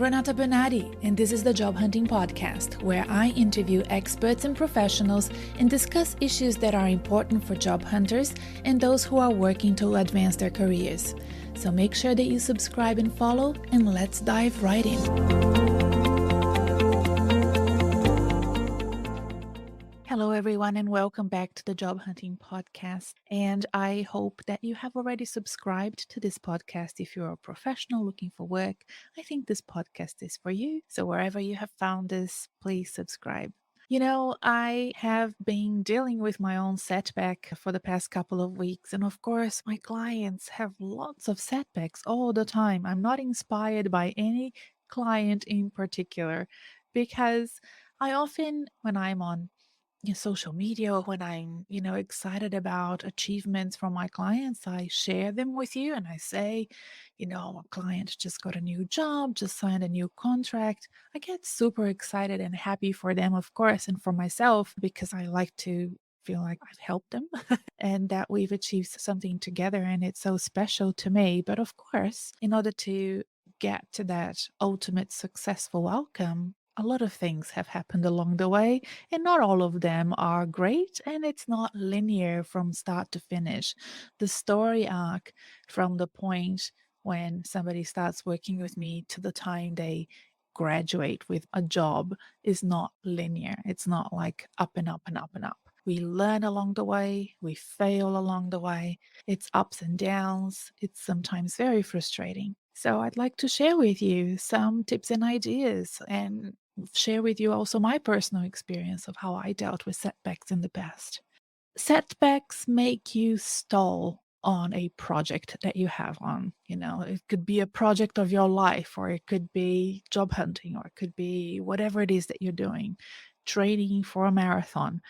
Renata Bernarde, and this is the Job Hunting Podcast, where I interview experts and professionals and discuss issues that are important for job hunters and those who are working to advance their careers. So make sure that you subscribe and follow, and let's dive right in. Hello, everyone, and welcome back to the Job Hunting Podcast. And I hope that you have already subscribed to this podcast. If you're a professional looking for work, I think this podcast is for you. So wherever you have found this, please subscribe. You know, I have been dealing with my own setback for the past couple of weeks. And of course, my clients have lots of setbacks all the time. I'm not inspired by any client in particular because I often, when I'm on social media or when I'm, excited about achievements from my clients, I share them with you and I say, a client just got a new job, just signed a new contract. I get super excited and happy for them, of course, and for myself because I like to feel like I've helped them and that we've achieved something together and it's so special to me. But of course, in order to get to that ultimate successful outcome, a lot of things have happened along the way, and not all of them are great, and it's not linear from start to finish. The story arc from the point when somebody starts working with me to the time they graduate with a job is not linear. It's not like up and up and up and up. We learn along the way, we fail along the way. It's ups and downs. It's sometimes very frustrating. So, I'd like to share with you some tips and ideas and share with you also my personal experience of how I dealt with setbacks in the past. Setbacks make you stall on a project that you have on. It could be a project of your life, or it could be job hunting, or it could be whatever it is that you're doing, training for a marathon.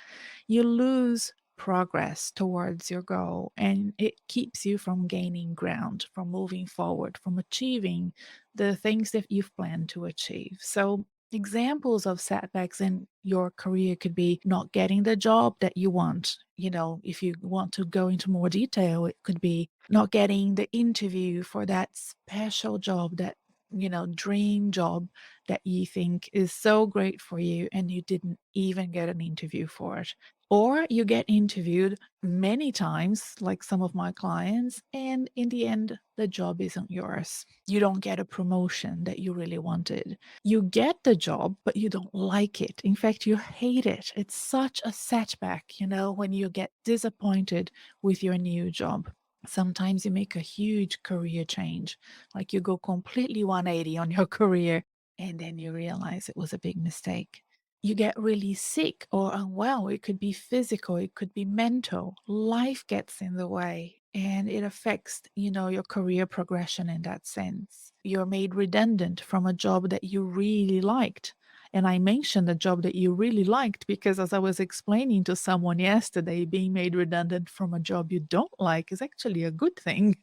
You lose progress towards your goal, and it keeps you from gaining ground, from moving forward, from achieving the things that you've planned to achieve. So examples of setbacks in your career could be not getting the job that you want. If you want to go into more detail, it could be not getting the interview for that special job, that dream job that you think is so great for you, and you didn't even get an interview for it. Or you get interviewed many times, like some of my clients, and in the end, the job isn't yours. You don't get a promotion that you really wanted. You get the job, but you don't like it. In fact, you hate it. It's such a setback, when you get disappointed with your new job. Sometimes you make a huge career change, like you go completely 180 on your career, and then you realize it was a big mistake. You get really sick or unwell. It could be physical, it could be mental. Life gets in the way and it affects, your career progression in that sense. You're made redundant from a job that you really liked. And I mentioned the job that you really liked because, as I was explaining to someone yesterday, being made redundant from a job you don't like is actually a good thing.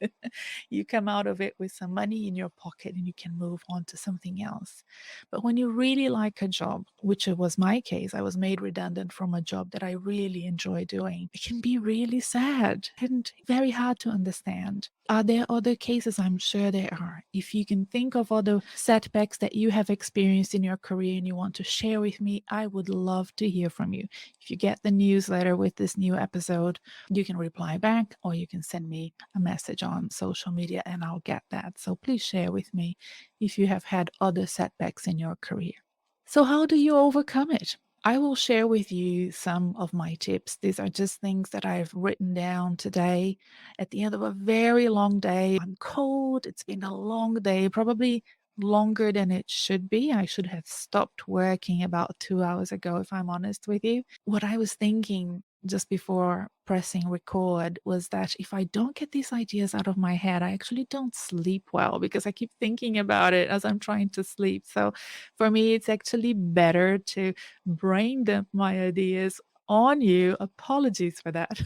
You come out of it with some money in your pocket and you can move on to something else. But when you really like a job, which it was my case, I was made redundant from a job that I really enjoy doing. It can be really sad and very hard to understand. Are there other cases? I'm sure there are. If you can think of other setbacks that you have experienced in your career and you want to share with me, I would love to hear from you. If you get the newsletter with this new episode, you can reply back or you can send me a message on social media and I'll get that. So please share with me if you have had other setbacks in your career. So, how do you overcome it? I will share with you some of my tips. These are just things that I've written down today at the end of a very long day. I'm cold. It's been a long day, probably longer than it should be. I should have stopped working about 2 hours ago, if I'm honest with you. What I was thinking just before pressing record was that if I don't get these ideas out of my head, I actually don't sleep well because I keep thinking about it as I'm trying to sleep. So for me, it's actually better to brain dump my ideas on you. Apologies for that.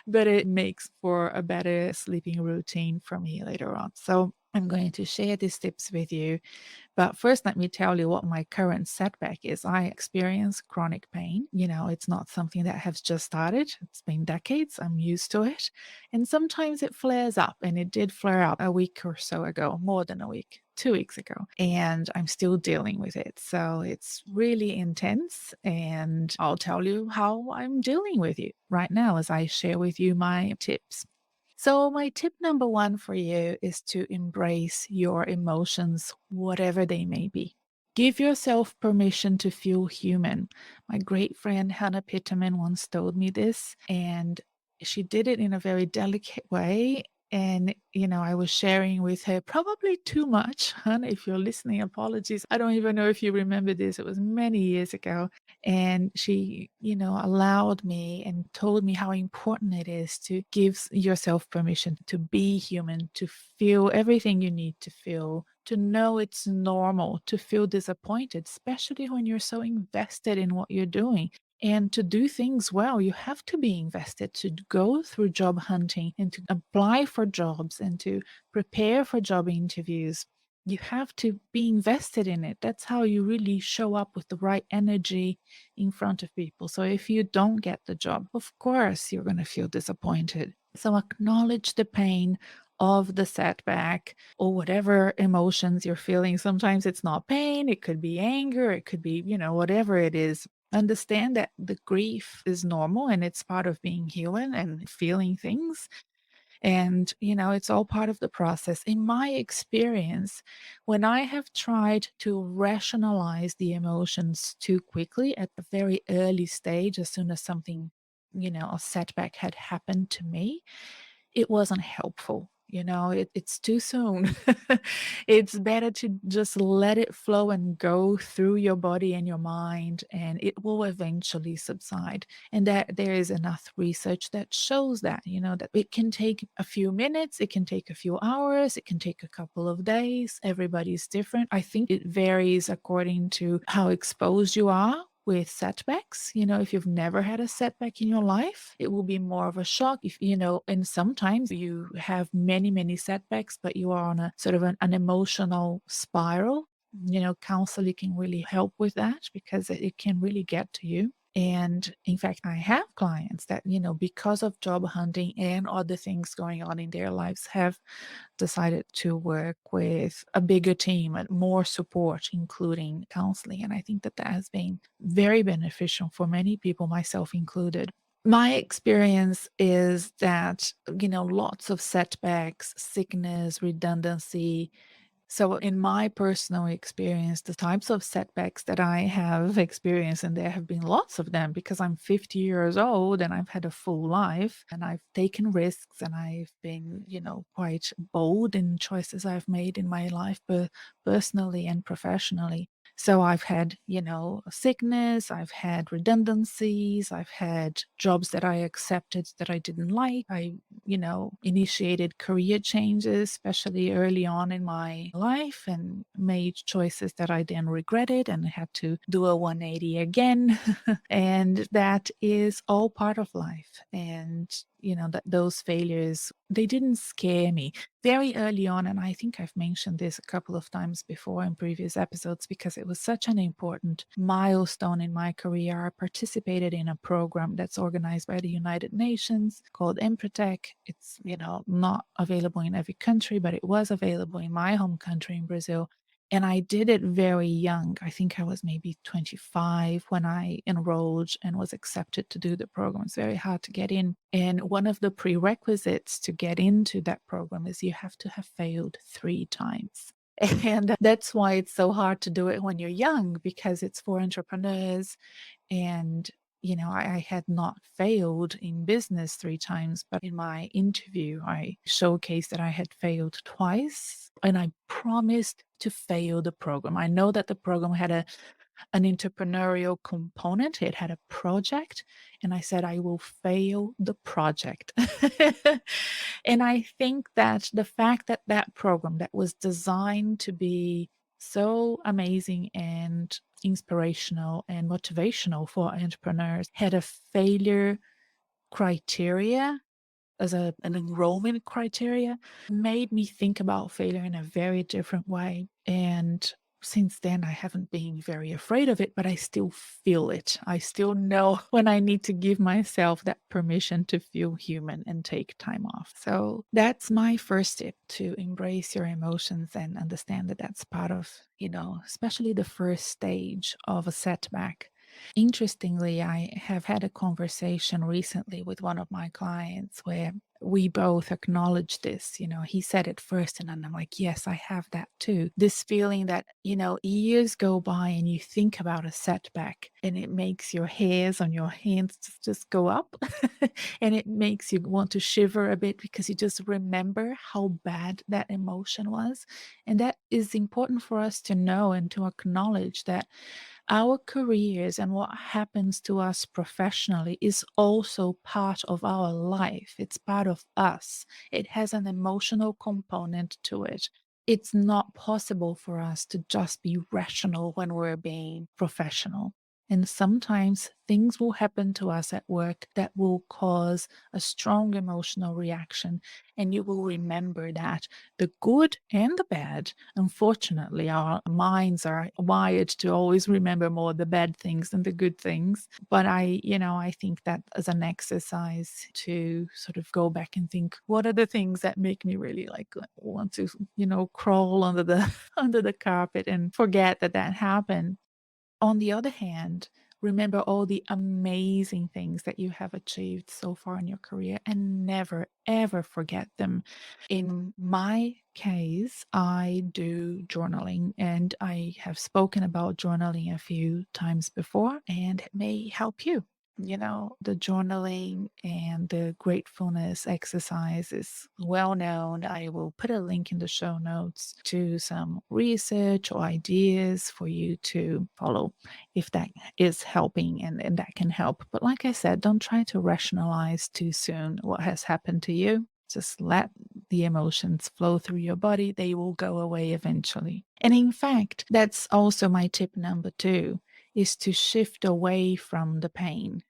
But it makes for a better sleeping routine for me later on. So I'm going to share these tips with you. But first, let me tell you what my current setback is. I experience chronic pain. It's not something that has just started. It's been decades. I'm used to it. And sometimes it flares up, and it did flare up a week or so ago, more than a week. 2 weeks ago, and I'm still dealing with it. So it's really intense. And I'll tell you how I'm dealing with it right now as I share with you my tips. So, my tip number one for you is to embrace your emotions, whatever they may be. Give yourself permission to feel human. My great friend Hannah Pitterman once told me this, and she did it in a very delicate way. And, I was sharing with her probably too much. Hannah, if you're listening, apologies. I don't even know if you remember this. It was many years ago. And she, allowed me and told me how important it is to give yourself permission to be human, to feel everything you need to feel, to know it's normal to feel disappointed, especially when you're so invested in what you're doing. And to do things well, you have to be invested to go through job hunting and to apply for jobs and to prepare for job interviews. You have to be invested in it. That's how you really show up with the right energy in front of people. So if you don't get the job, of course, you're going to feel disappointed. So acknowledge the pain of the setback or whatever emotions you're feeling. Sometimes it's not pain, it could be anger, it could be, whatever it is. Understand that the grief is normal and it's part of being human and feeling things. And, it's all part of the process. In my experience, when I have tried to rationalize the emotions too quickly at the very early stage, as soon as something, a setback had happened to me, it wasn't helpful. It's too soon. It's better to just let it flow and go through your body and your mind, and it will eventually subside. And that there is enough research that shows that, that it can take a few minutes, it can take a few hours, it can take a couple of days. Everybody's different. I think it varies according to how exposed you are with setbacks. If you've never had a setback in your life, it will be more of a shock. And sometimes you have many, many setbacks, but you are on a sort of an emotional spiral. Counseling can really help with that because it can really get to you. And in fact, I have clients that, because of job hunting and other things going on in their lives, have decided to work with a bigger team and more support, including counseling. And I think that that has been very beneficial for many people, myself included. My experience is that, lots of setbacks, sickness, redundancy, so, in my personal experience, the types of setbacks that I have experienced, and there have been lots of them because I'm 50 years old and I've had a full life and I've taken risks and I've been, quite bold in choices I've made in my life, both personally and professionally. So I've had, sickness, I've had redundancies, I've had jobs that I accepted that I didn't like. I initiated career changes, especially early on in my life, and made choices that I then regretted and had to do a 180 again. And that is all part of life. And, that those failures, they didn't scare me very early on. And I think I've mentioned this a couple of times before in previous episodes because it was such an important milestone in my career. I participated in a program that's organized by the United Nations called Empretec. It's, not available in every country, but it was available in my home country in Brazil. And I did it very young. I think I was maybe 25 when I enrolled and was accepted to do the program. It's very hard to get in. And one of the prerequisites to get into that program is you have to have failed 3 times. And that's why it's so hard to do it when you're young because it's for entrepreneurs. And, I had not failed in business 3 times, but in my interview, I showcased that I had failed twice and I promised to fail the program. I know that the program had an entrepreneurial component. It had a project, and I said, I will fail the project. And I think that the fact that that program that was designed to be so amazing and inspirational and motivational for entrepreneurs had a failure criteria as an enrollment criteria made me think about failure in a very different way. And since then, I haven't been very afraid of it, but I still feel it. I still know when I need to give myself that permission to feel human and take time off. So that's my first tip, to embrace your emotions and understand that that's part of, especially the first stage of a setback. Interestingly, I have had a conversation recently with one of my clients where we both acknowledge this. He said it first, and then I'm like, yes, I have that too. This feeling that, years go by and you think about a setback and it makes your hairs on your hands just go up and it makes you want to shiver a bit because you just remember how bad that emotion was. And that is important for us to know and to acknowledge that our careers and what happens to us professionally is also part of our life. It's part of us. It has an emotional component to it. It's not possible for us to just be rational when we're being professional. And sometimes things will happen to us at work that will cause a strong emotional reaction. And you will remember that, the good and the bad. Unfortunately, our minds are wired to always remember more the bad things than the good things. But I think that as an exercise to sort of go back and think, what are the things that make me really like want to, crawl under the under the carpet and forget that that happened. On the other hand, remember all the amazing things that you have achieved so far in your career and never, ever forget them. In my case, I do journaling, and I have spoken about journaling a few times before, and it may help you. The journaling and the gratefulness exercise is well known. I will put a link in the show notes to some research or ideas for you to follow if that is helping, and that can help. But like I said, don't try to rationalize too soon what has happened to you. Just let the emotions flow through your body. They will go away eventually. And in fact, that's also my tip number 2, is to shift away from the pain.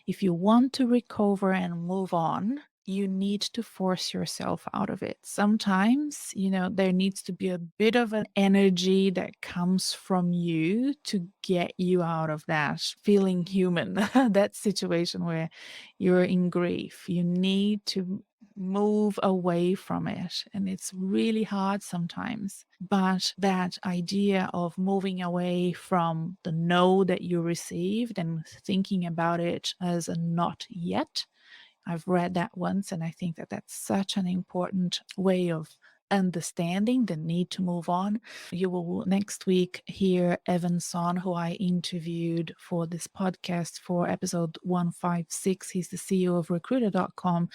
If you want to recover and move on, you need to force yourself out of it. Sometimes, there needs to be a bit of an energy that comes from you to get you out of that feeling human, that situation where you're in grief. You need to move away from it. And it's really hard sometimes. But that idea of moving away from the no that you received and thinking about it as a not yet, I've read that once, and I think that that's such an important way of understanding the need to move on. You will next week hear Evan Son, who I interviewed for this podcast for episode 156. He's the CEO of recruiter.com.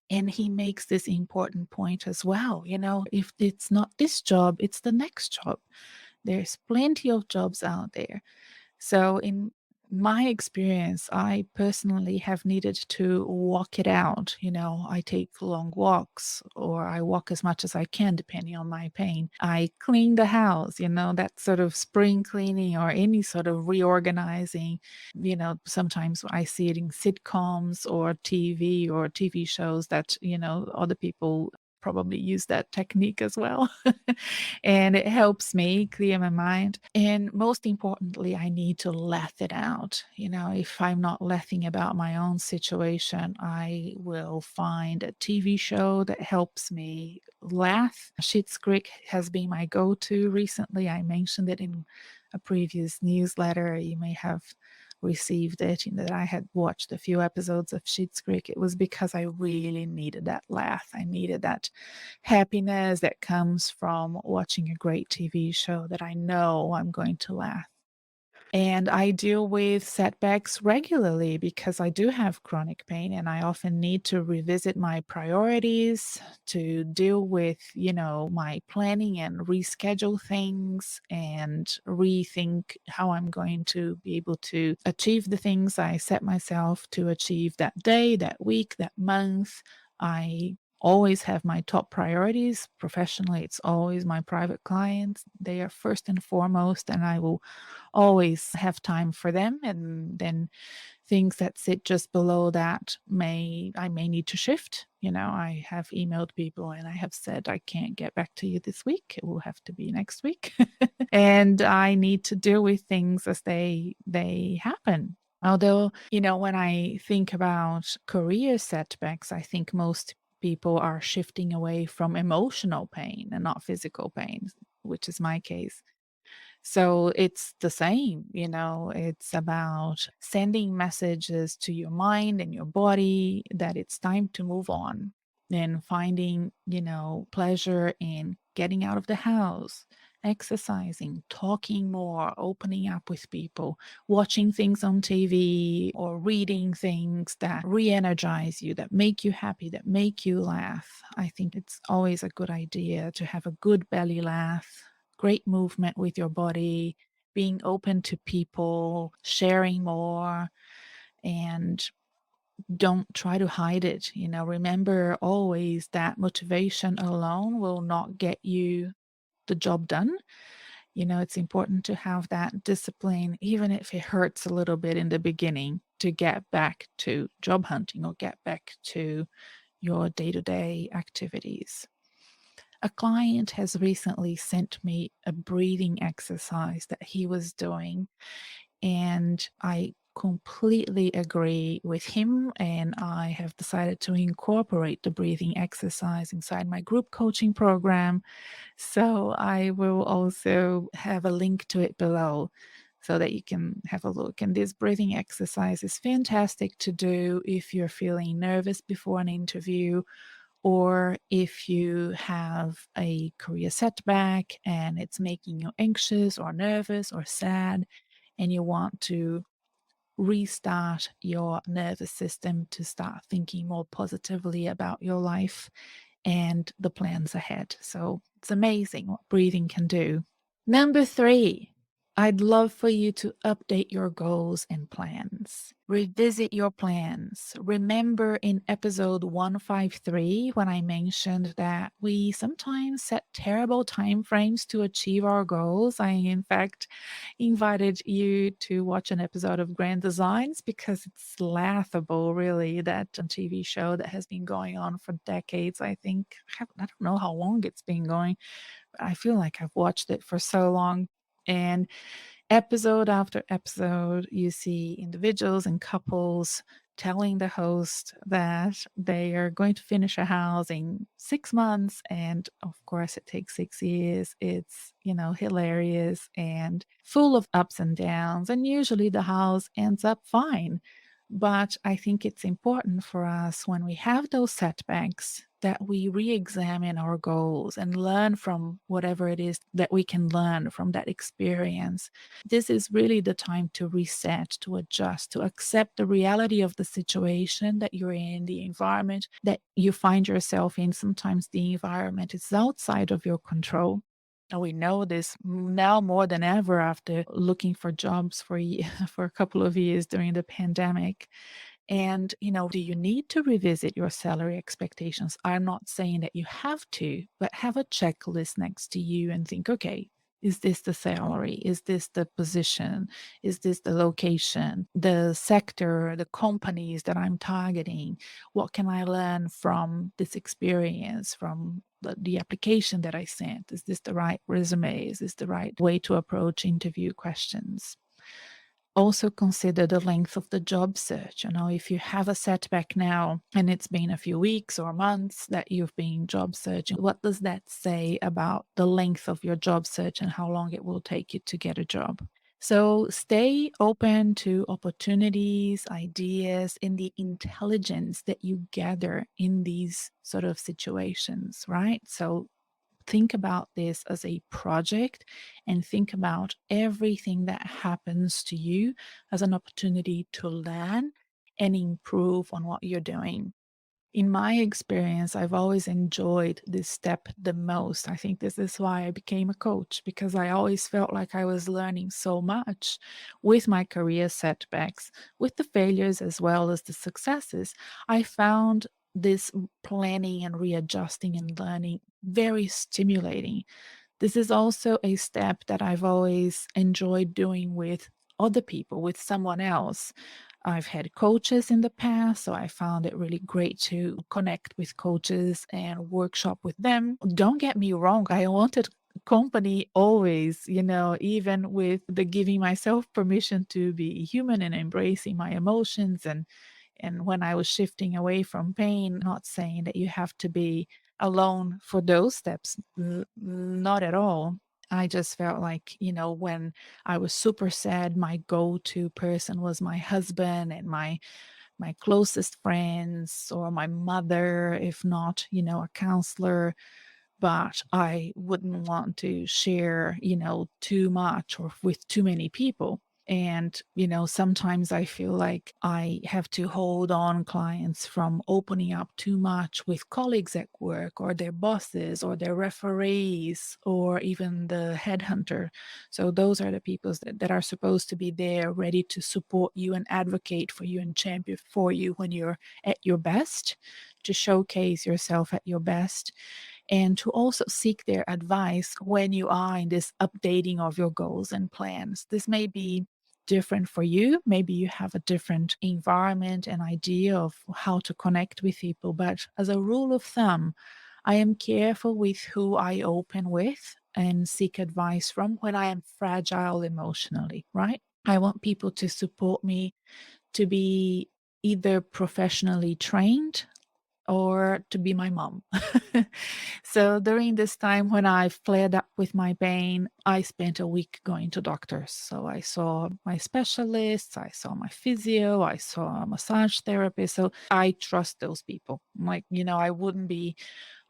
And he makes this important point as well. If it's not this job, it's the next job. There's plenty of jobs out there. So in my experience, I personally have needed to walk it out. I take long walks, or I walk as much as I can, depending on my pain. I clean the house, that sort of spring cleaning or any sort of reorganizing. Sometimes I see it in sitcoms or TV shows that, other people probably use that technique as well. And it helps me clear my mind. And most importantly, I need to laugh it out. If I'm not laughing about my own situation, I will find a TV show that helps me laugh. Schitt's Creek has been my go-to recently. I mentioned it in a previous newsletter. You may have received it, that I had watched a few episodes of Schitt's Creek. It was because I really needed that laugh. I needed that happiness that comes from watching a great TV show that I know I'm going to laugh. And I deal with setbacks regularly because I do have chronic pain, and I often need to revisit my priorities, to deal with, my planning and reschedule things and rethink how I'm going to be able to achieve the things I set myself to achieve that day, that week, that month. I always have my top priorities. Professionally, it's always my private clients. They are first and foremost, and I will always have time for them. And then things that sit just below that may need to shift. I have emailed people and I have said, I can't get back to you this week. It will have to be next week. And I need to deal with things as they happen. Although, when I think about career setbacks, I think most people are shifting away from emotional pain and not physical pain, which is my case. So it's the same, it's about sending messages to your mind and your body that it's time to move on and finding, pleasure in getting out of the house, exercising, talking more, opening up with people, watching things on TV or reading things that re-energize you, that make you happy, that make you laugh. I think it's always a good idea to have a good belly laugh, great movement with your body, being open to people, sharing more, and don't try to hide it. Remember always that motivation alone will not get you the job done. It's important to have that discipline, even if it hurts a little bit in the beginning, to get back to job hunting or get back to your day to day activities. A client has recently sent me a breathing exercise that he was doing, and I completely agree with him. And I have decided to incorporate the breathing exercise inside my group coaching program. So I will also have a link to it below so that you can have a look. And this breathing exercise is fantastic to do if you're feeling nervous before an interview, or if you have a career setback and it's making you anxious or nervous or sad, and you want to restart your nervous system to start thinking more positively about your life and the plans ahead. So it's amazing what breathing can do. Number 3, I'd love for you to update your goals and plans. Revisit your plans. Remember in episode 153 when I mentioned that we sometimes set terrible time frames to achieve our goals. I, in fact, invited you to watch an episode of Grand Designs because it's laughable, really, that TV show that has been going on for decades. I think, I don't know how long it's been going. I feel like I've watched it for so long. And episode after episode, you see individuals and couples telling the host that they are going to finish a house in 6 months. And of course, it takes 6 years. It's, hilarious and full of ups and downs. And usually the house ends up fine. But I think it's important for us when we have those setbacks that we re-examine our goals and learn from whatever it is that we can learn from that experience. This is really the time to reset, to adjust, to accept the reality of the situation that you're in, the environment that you find yourself in. Sometimes the environment is outside of your control. And we know this now more than ever after looking for jobs for for a couple of years during the pandemic. And, do you need to revisit your salary expectations? I'm not saying that you have to, but have a checklist next to you and think, okay, is this the salary? Is this the position? Is this the location, the sector, the companies that I'm targeting? What can I learn from this experience, from the application that I sent? Is this the right resume? Is this the right way to approach interview questions? Also consider the length of the job search. If you have a setback now and it's been a few weeks or months that you've been job searching, what does that say about the length of your job search and how long it will take you to get a job? So stay open to opportunities, ideas, and the intelligence that you gather in these sort of situations, right? So think about this as a project and think about everything that happens to you as an opportunity to learn and improve on what you're doing. In my experience, I've always enjoyed this step the most. I think this is why I became a coach, because I always felt like I was learning so much with my career setbacks, with the failures as well as the successes. I found this planning and readjusting and learning very stimulating. This is also a step that I've always enjoyed doing with other people, with someone else. I've had coaches in the past, so I found it really great to connect with coaches and workshop with them. Don't get me wrong, I wanted company always, even with the giving myself permission to be human and embracing my emotions and when I was shifting away from pain, not saying that you have to be alone for those steps, not at all. I just felt like, when I was super sad, my go-to person was my husband and my closest friends or my mother, if not, a counselor. But I wouldn't want to share, too much or with too many people. And, sometimes I feel like I have to hold on clients from opening up too much with colleagues at work or their bosses or their referees or even the headhunter. So those are the people that are supposed to be there ready to support you and advocate for you and champion for you when you're at your best, to showcase yourself at your best and to also seek their advice when you are in this updating of your goals and plans. This may be different for you. Maybe you have a different environment and idea of how to connect with people. But as a rule of thumb, I am careful with who I open with and seek advice from when I am fragile emotionally, right? I want people to support me to be either professionally trained or to be my mom. So during this time when I flared up with my pain, I spent a week going to doctors. So I saw my specialists, I saw my physio, I saw a massage therapist. So I trust those people. Like, I wouldn't be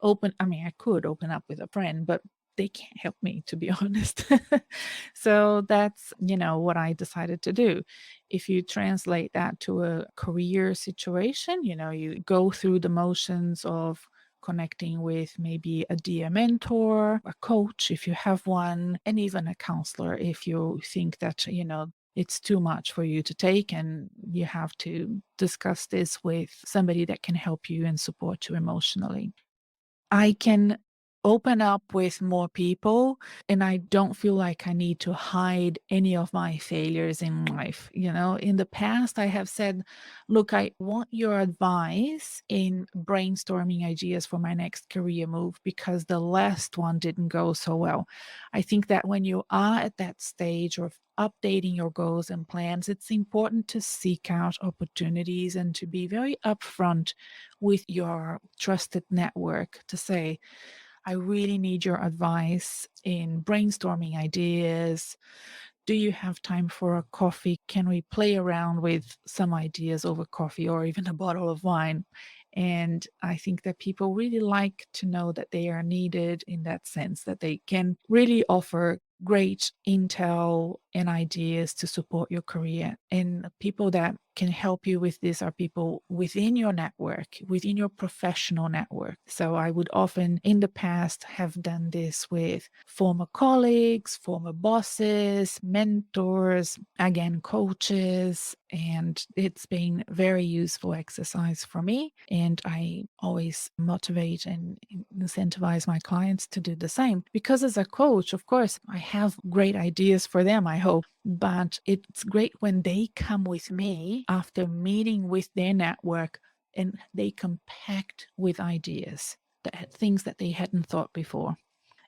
open. I mean, I could open up with a friend, but they can't help me, to be honest. So that's, what I decided to do. If you translate that to a career situation, you go through the motions of connecting with maybe a dear mentor, a coach, if you have one, and even a counselor if you think that, it's too much for you to take and you have to discuss this with somebody that can help you and support you emotionally. I can open up with more people and I don't feel like I need to hide any of my failures in life. In the past, I have said, look, I want your advice in brainstorming ideas for my next career move because the last one didn't go so well. I think that when you are at that stage of updating your goals and plans, it's important to seek out opportunities and to be very upfront with your trusted network to say, I really need your advice in brainstorming ideas. Do you have time for a coffee? Can we play around with some ideas over coffee or even a bottle of wine? And I think that people really like to know that they are needed in that sense, that they can really offer great intel and ideas to support your career. And people that can help you with this are people within your network, within your professional network. So I would often in the past have done this with former colleagues, former bosses, mentors, again, coaches, and it's been very useful exercise for me. And I always motivate and incentivize my clients to do the same. Because as a coach, of course, I have great ideas for them, I hope. But it's great when they come with me after meeting with their network and they come packed with ideas, things that they hadn't thought before.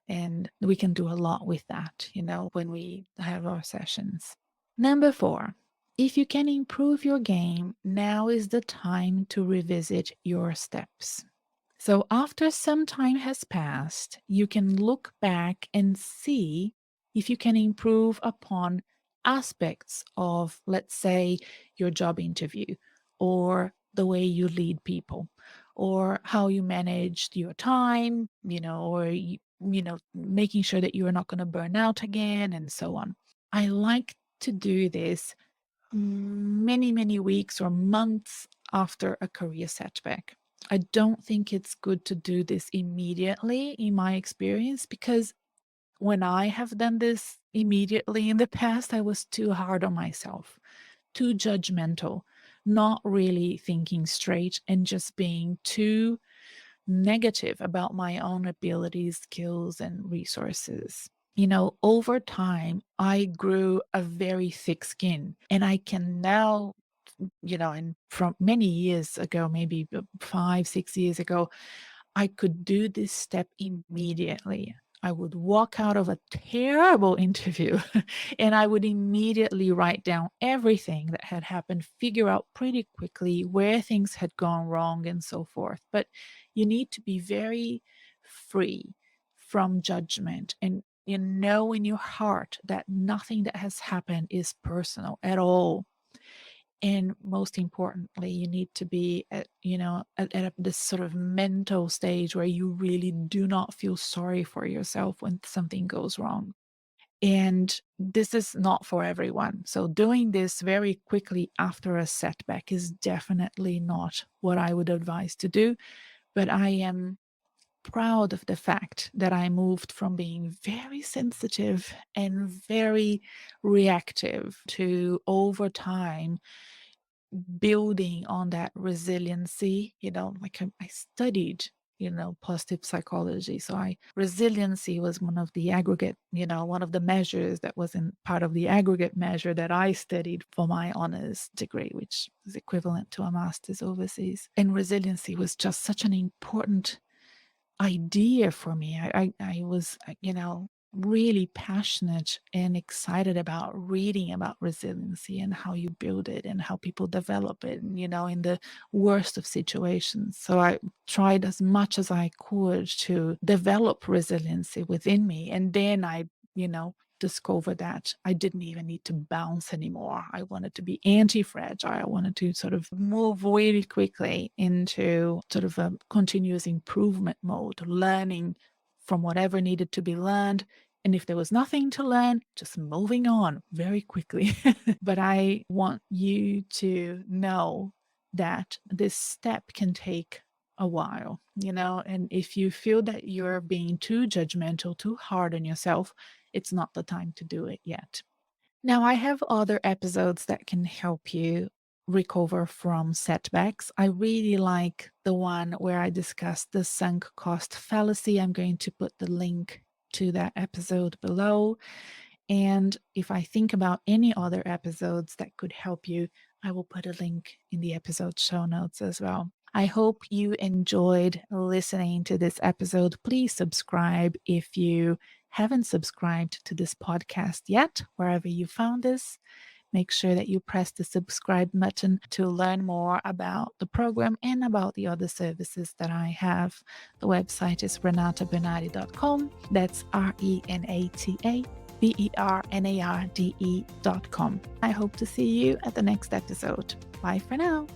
And we can do a lot with that, when we have our sessions. Number 4, if you can improve your game, now is the time to revisit your steps. So after some time has passed, you can look back and see if you can improve upon aspects of, let's say, your job interview or the way you lead people or how you managed your time, or making sure that you are not going to burn out again and so on. I like to do this many, many weeks or months after a career setback. I don't think it's good to do this immediately, in my experience, because when I have done this immediately in the past, I was too hard on myself, too judgmental. not really thinking straight and just being too negative about my own abilities, skills, and resources. Over time, I grew a very thick skin, and I can now, and from many years ago, maybe 5, 6 years ago, I could do this step immediately. I would walk out of a terrible interview and I would immediately write down everything that had happened, figure out pretty quickly where things had gone wrong and so forth. But you need to be very free from judgment, and you know in your heart that nothing that has happened is personal at all. And most importantly, you need to be at this sort of mental stage where you really do not feel sorry for yourself when something goes wrong. And this is not for everyone. So doing this very quickly after a setback is definitely not what I would advise to do. But I am proud of the fact that I moved from being very sensitive and very reactive to, over time, building on that resiliency. Like I studied positive psychology, so I resiliency was one of the aggregate, one of the measures that wasn't part of the aggregate measure that I studied for my honors degree, which is equivalent to a master's overseas. And resiliency was just such an important idea for me. I was, really passionate and excited about reading about resiliency and how you build it and how people develop it, in the worst of situations. So I tried as much as I could to develop resiliency within me. And then I, discovered that I didn't even need to bounce anymore. I wanted to be anti-fragile. I wanted to sort of move really quickly into sort of a continuous improvement mode, learning from whatever needed to be learned. And if there was nothing to learn, just moving on very quickly. But I want you to know that this step can take a while, and if you feel that you're being too judgmental, too hard on yourself, it's not the time to do it yet. Now, I have other episodes that can help you recover from setbacks. I really like the one where I discussed the sunk cost fallacy. I'm going to put the link to that episode below. And if I think about any other episodes that could help you, I will put a link in the episode show notes as well. I hope you enjoyed listening to this episode. Please subscribe if you haven't subscribed to this podcast yet, wherever you found this. Make sure that you press the subscribe button to learn more about the program and about the other services that I have. The website is renatabernarde.com. That's RENATA BERNARDE.com. I hope to see you at the next episode. Bye for now.